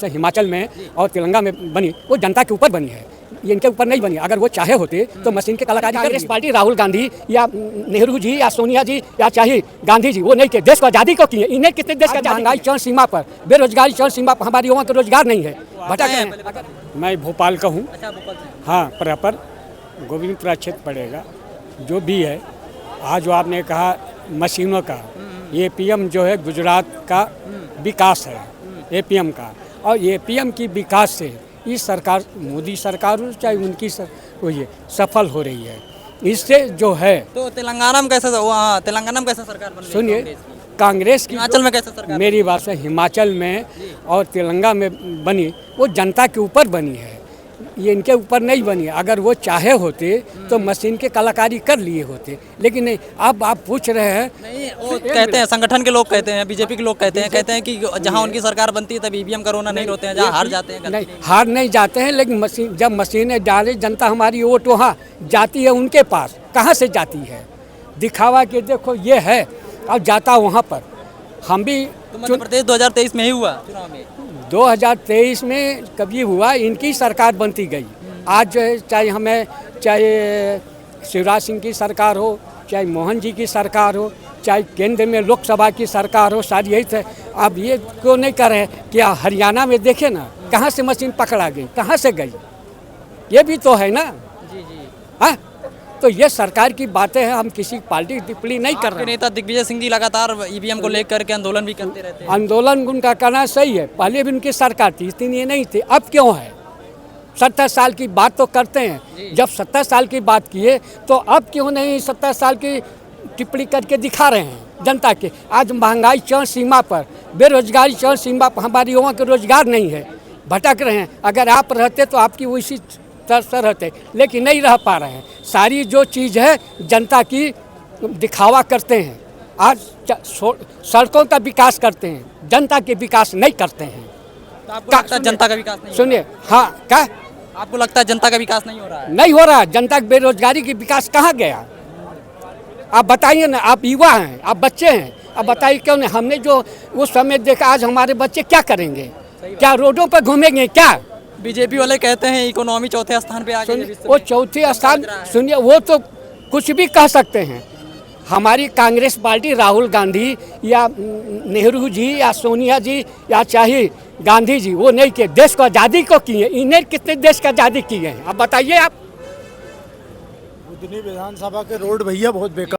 हिमाचल में और तेलंगाना में बनी वो जनता के ऊपर बनी है, ये इनके ऊपर नहीं बनी। अगर वो चाहे होते तो मशीन के कलाकारी कांग्रेस पार्टी राहुल गांधी या नेहरू जी या सोनिया जी या चाहे गांधी जी वो नहीं थे, देश को आज़ादी को किए। इन्हें कितने देश का महंगाई चरम सीमा पर, बेरोजगारी चरम सीमा पर, हमारी युवाओं को रोजगार नहीं है, भटक रहे हैं। मैं भोपाल का हूँ, हाँ प्रॉपर गोविंदपुरा क्षेत्र पड़ेगा। जो भी है आज जो आपने कहा मशीनों का, एपीएम जो है गुजरात का विकास है, एपीएम का, और एपीएम की विकास से इस सरकार मोदी सरकार हो चाहे उनकी वो ये सफल हो रही है। इससे जो है तो तेलंगाना में कैसे तेलंगाना में कैसे सरकार बन रही है? सुनिए, कांग्रेस की हिमाचल में कैसे सरकार? मेरी बात से हिमाचल में और तेलंगाना में बनी वो जनता के ऊपर बनी है, ये इनके ऊपर नहीं बनी है। अगर वो चाहे होते तो मशीन के कलाकारी कर लिए होते, लेकिन नहीं। अब आप पूछ रहे हैं, नहीं वो कहते हैं, संगठन के लोग कहते हैं, बीजेपी के लोग कहते हैं कि जहां उनकी सरकार बनती है तब ईवीएम करोना नहीं होते हैं, जहां हार जाते हैं। नहीं हार नहीं जाते हैं, लेकिन मशीन जब मशीनें डाले जनता हमारी वोट वहाँ जाती है उनके पास, कहाँ से जाती है? दिखावा के देखो ये है और जाता वहाँ पर। हम भी तो मध्य प्रदेश 2023 में ही हुआ चुनाव में, 2023 में कभी हुआ, इनकी सरकार बनती गई। आज जो है चाहे शिवराज सिंह की सरकार हो, चाहे मोहन जी की सरकार हो, चाहे केंद्र में लोकसभा की सरकार हो, सारी यही थे। अब ये क्यों नहीं कर रहे क्या? हरियाणा में देखे ना कहाँ से मशीन पकड़ा गई, कहाँ से गई, ये भी तो है ना। जी जी हाँ, तो ये सरकार की बातें हैं, हम किसी पार्टी की टिप्पणी नहीं कर रहे हैं। नेता दिग्विजय सिंह जी लगातार ईवीएम को लेकर के आंदोलन भी करते रहते हैं। आंदोलन उनका करना सही है, पहले भी उनकी सरकार थी, इतनी ये नहीं थी। अब क्यों है? 70 साल की बात तो करते हैं, जब 70 साल की बात किए तो अब क्यों नहीं 70 साल की टिप्पणी करके दिखा रहे हैं जनता के? आज महंगाई चरम सीमा पर, बेरोजगारी चरम सीमा पर, हमारी युवाओं को रोजगार नहीं है, भटक रहे हैं। अगर आप रहते तो आपकी उसी तरह से रहते, लेकिन नहीं रह पा रहे हैं। सारी जो चीज़ है जनता की दिखावा करते हैं। आज सड़कों का विकास करते हैं, जनता के विकास नहीं करते हैं। तो आपको लगता है जनता का विकास नहीं? सुनिए, हाँ क्या आपको लगता है जनता का विकास नहीं हो रहा है? नहीं हो रहा? जनता की बेरोजगारी की विकास कहाँ गया? आप बताइए ना, आप युवा हैं, आप बच्चे हैं, आप बताइए क्यों नहीं? हमने जो उस समय देखा, आज हमारे बच्चे क्या करेंगे? क्या रोडों पर घूमेंगे क्या? बीजेपी वाले कहते हैं इकोनॉमी चौथे स्थान पे आ गई है। वो चौथे स्थान, सुनिए वो तो कुछ भी कह सकते हैं। हमारी कांग्रेस पार्टी राहुल गांधी या नेहरू जी या सोनिया जी या चाहे गांधी जी वो नहीं किए, देश को आज़ादी को किए। इन्हें कितने देश का आज़ादी किए हैं? अब बताइए आप। बुधनी विधानसभा के रोड भैया बहुत बेकार।